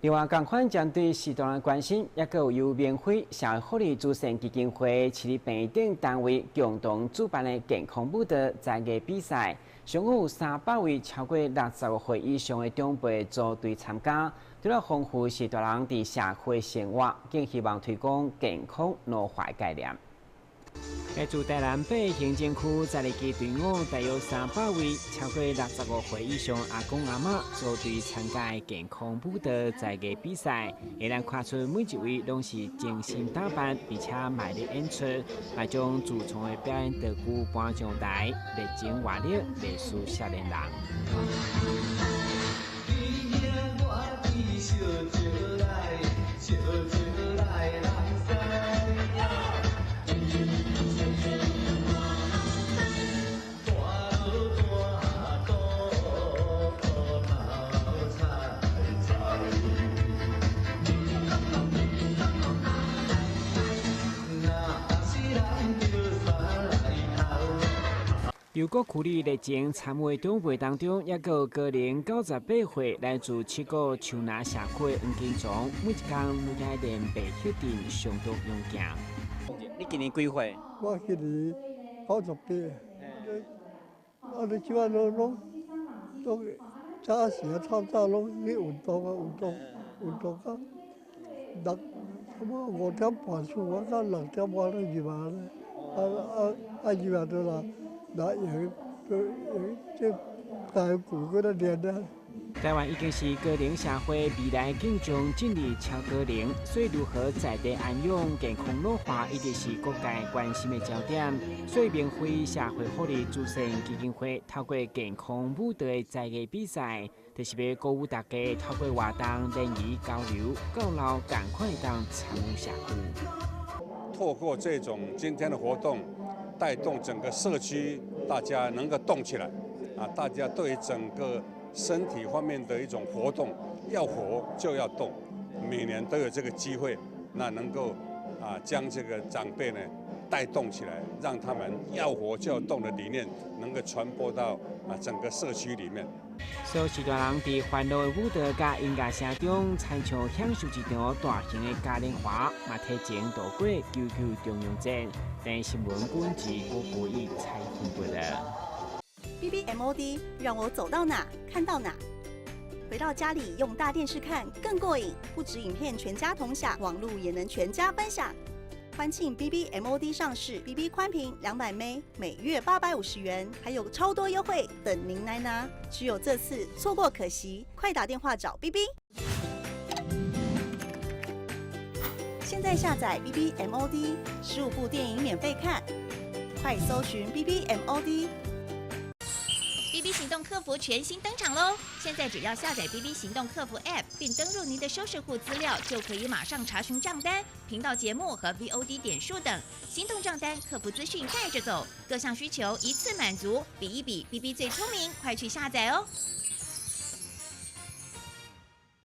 另外，共款针对适当的关心，也有由免费社会福利慈善基金会、市立病院等单位共同主办的健康舞蹈才艺比赛，总共有300位超过65岁以上的长辈组队参加，除了丰富适大人伫社会生活，更希望推广健康老化概念。来自台南北行政区在立基队伍，大约300位超过65岁以上阿公阿嬷组队参加的健康舞蹈才艺比赛，会咱看出每一位拢是精心打扮，并且卖力演出，来将自创的表演道具搬上台，热情活力，艺术少年人。由各区里热情参与长辈当中，也有高龄98岁来自七股树林社区黄金庄，每一天每天练白血阵，相当勇敢。你今年几岁？我今年98。你即摆拢早时透早拢去运动到差不多5点半出发，到6点半咧入嘛咧，入嘛就拿用这大鼓嗰度练咧。台湾已经是高龄社会，未来竞争进入超高龄，所以如何在地安养、健康老化，一直是各界关心的焦点。所以免费社会福利慈善基金会透过健康舞蹈的才艺比赛，就是要鼓舞大家透过活动联谊交流，够老赶快当参与社区。透过这种今天的活动，带动整个社区大家能够动起来啊！大家对整个身体方面的一种活动，要活就要动，每年都有这个机会，那能够将这个长辈呢带动起来，让他们要活就要动的理念能够传播到整个社区里面。所以许多人在欢乐的舞蹈甲音乐声中，参像享受一场大型的嘉年华，嘛提前度过9.9中央节。但新闻本集我故意采访过了。BBMOD 让我走到哪看到哪，回到家里用大电视看更过瘾，不止影片全家同享，网络也能全家分享。欢庆 BBMOD 上市 ，BB 宽屏200M，每月850元，还有超多优惠等您来拿。只有这次，错过可惜，快打电话找 BB。现在下载 BBMOD， 15部电影免费看，快搜寻 BBMOD。BB 行动客服全新登场喽！现在只要下载 BB 行动客服 App， 并登入您的收视户资料，就可以马上查询账单、频道节目和 VOD 点数等。行动账单、客服资讯带着走，各项需求一次满足。比一比 ，BB 最聪明，快去下载哦！